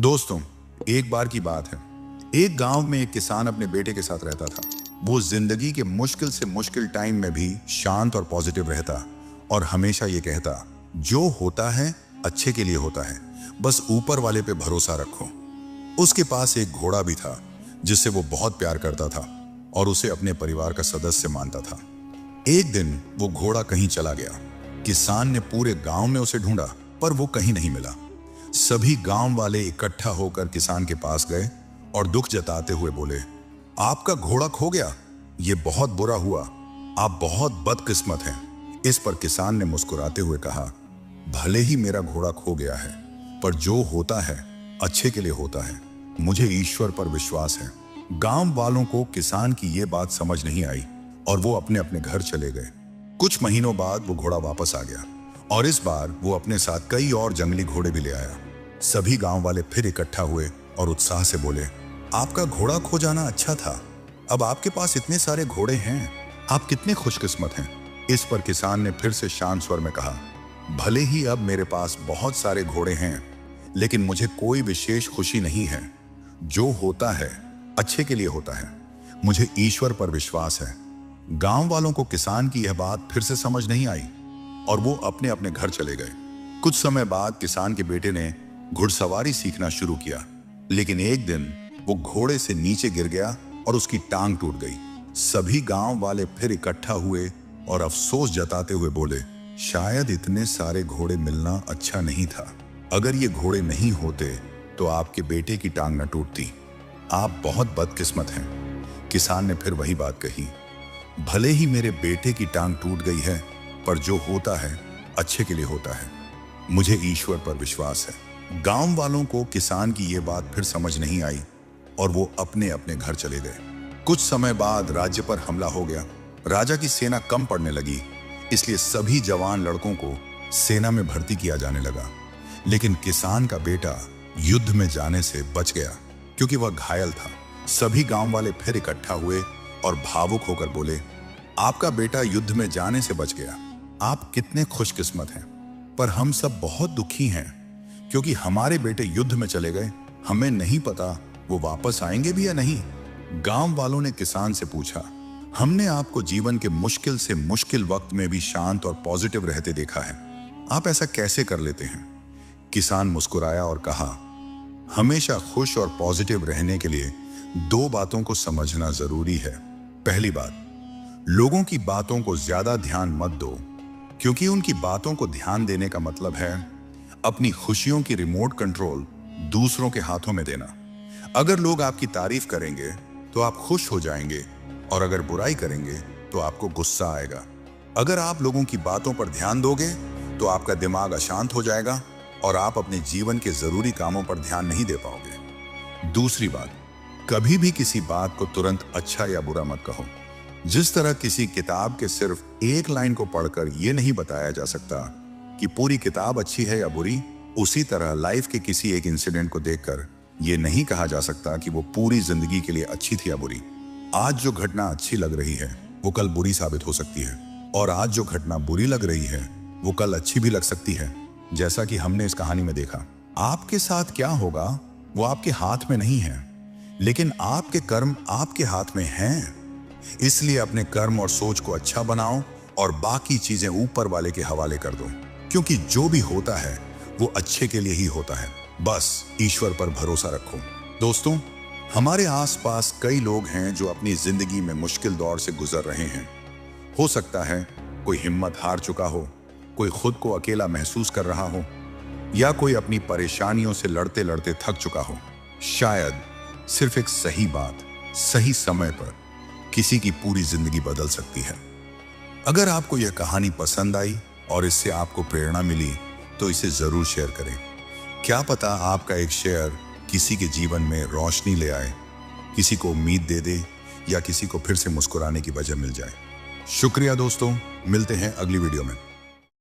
दोस्तों, एक बार की बात है। एक गांव में एक किसान अपने बेटे के साथ रहता था। वो जिंदगी के मुश्किल से मुश्किल टाइम में भी शांत और पॉजिटिव रहता और हमेशा ये कहता, जो होता है अच्छे के लिए होता है, बस ऊपर वाले पे भरोसा रखो। उसके पास एक घोड़ा भी था जिससे वो बहुत प्यार करता था और उसे अपने परिवार का सदस्य मानता था। एक दिन वो घोड़ा कहीं चला गया। किसान ने पूरे गांव में उसे ढूंढा पर वो कहीं नहीं मिला। सभी गांव वाले इकट्ठा होकर किसान के पास गए और दुख जताते हुए बोले, आपका घोड़ा खो गया, ये बहुत बुरा हुआ, आप बहुत बदकिस्मत हैं। इस पर किसान ने मुस्कुराते हुए कहा, भले ही मेरा घोड़ा खो गया है, पर जो होता है अच्छे के लिए होता है। मुझे ईश्वर पर विश्वास है। गांव वालों को किसान की ये बात समझ नहीं आई और वो अपने अपने घर चले गए। कुछ महीनों बाद वो घोड़ा वापस आ गया और इस बार वो अपने साथ कई और जंगली घोड़े भी ले आया। सभी गांव वाले फिर इकट्ठा हुए और उत्साह से बोले, आपका घोड़ा खो जाना अच्छा था, अब आपके पास इतने सारे घोड़े हैं, आप कितने खुशकिस्मत हैं। इस पर किसान ने फिर से शांत स्वर में कहा, भले ही अब मेरे पास बहुत सारे घोड़े हैं, लेकिन मुझे कोई विशेष खुशी नहीं है। जो होता है अच्छे के लिए होता है। मुझे ईश्वर पर विश्वास है। गांव वालों को किसान की यह बात फिर से समझ नहीं आई और वो अपने अपने घर चले गए। कुछ समय बाद किसान के बेटे ने घुड़सवारी सीखना शुरू किया, लेकिन एक दिन वो घोड़े से नीचे गिर गया और उसकी टांग टूट गई। सभी गांव वाले फिर इकट्ठा हुए और अफसोस जताते हुए बोले, शायद इतने सारे घोड़े मिलना अच्छा नहीं था। अगर ये घोड़े नहीं होते तो आपके बेटे की टांग न टूटती। आप बहुत बदकिस्मत हैं। किसान ने फिर वही बात कही, भले ही मेरे बेटे की टांग टूट गई है, पर जो होता है अच्छे के लिए होता है। मुझे ईश्वर पर विश्वास है। गांव वालों को किसान की ये बात फिर समझ नहीं आई और वो अपने अपने घर चले गए। कुछ समय बाद राज्य पर हमला हो गया। राजा की सेना कम पड़ने लगी, इसलिए सभी जवान लड़कों को सेना में भर्ती किया जाने लगा। लेकिन किसान का बेटा युद्ध में जाने से बच गया क्योंकि वह घायल था। सभी गांव वाले फिर इकट्ठा हुए और भावुक होकर बोले, आपका बेटा युद्ध में जाने से बच गया, आप कितने खुशकिस्मत हैं। पर हम सब बहुत दुखी हैं क्योंकि हमारे बेटे युद्ध में चले गए। हमें नहीं पता वो वापस आएंगे भी या नहीं। गांव वालों ने किसान से पूछा, हमने आपको जीवन के मुश्किल से मुश्किल वक्त में भी शांत और पॉजिटिव रहते देखा है, आप ऐसा कैसे कर लेते हैं। किसान मुस्कुराया और कहा, हमेशा खुश और पॉजिटिव रहने के लिए दो बातों को समझना जरूरी है। पहली बात, लोगों की बातों को ज्यादा ध्यान मत दो, क्योंकि उनकी बातों को ध्यान देने का मतलब है अपनी खुशियों की रिमोट कंट्रोल दूसरों के हाथों में देना। अगर लोग आपकी तारीफ करेंगे तो आप खुश हो जाएंगे और अगर बुराई करेंगे तो आपको गुस्सा आएगा। अगर आप लोगों की बातों पर ध्यान दोगे तो आपका दिमाग अशांत हो जाएगा और आप अपने जीवन के जरूरी कामों पर ध्यान नहीं दे पाओगे। दूसरी बात, कभी भी किसी बात को तुरंत अच्छा या बुरा मत कहो। जिस तरह किसी किताब के सिर्फ एक लाइन को पढ़कर यह नहीं बताया जा सकता कि पूरी किताब अच्छी है या बुरी, उसी तरह लाइफ के किसी एक इंसिडेंट को देखकर यह नहीं कहा जा सकता कि वो पूरी जिंदगी के लिए अच्छी थी या बुरी। आज जो घटना अच्छी लग रही है वो कल बुरी साबित हो सकती है और आज जो घटना बुरी लग रही है वो कल अच्छी भी लग सकती है। जैसा कि हमने इस कहानी में देखा, आपके साथ क्या होगा वो आपके हाथ में नहीं है, लेकिन आपके कर्म आपके हाथ में हैं। इसलिए अपने कर्म और सोच को अच्छा बनाओ और बाकी चीजें ऊपर वाले के हवाले कर दो, क्योंकि जो भी होता है वो अच्छे के लिए ही होता है। बस ईश्वर पर भरोसा रखो। दोस्तों, हमारे आसपास कई लोग हैं जो अपनी जिंदगी में मुश्किल दौर से गुजर रहे हैं। हो सकता है कोई हिम्मत हार चुका हो, कोई खुद को अकेला महसूस कर रहा हो, या कोई अपनी परेशानियों से लड़ते लड़ते थक चुका हो। शायद सिर्फ एक सही बात सही समय पर किसी की पूरी जिंदगी बदल सकती है। अगर आपको यह कहानी पसंद आई और इससे आपको प्रेरणा मिली तो इसे जरूर शेयर करें। क्या पता आपका एक शेयर किसी के जीवन में रोशनी ले आए, किसी को उम्मीद दे दे या किसी को फिर से मुस्कुराने की वजह मिल जाए। शुक्रिया दोस्तों, मिलते हैं अगली वीडियो में।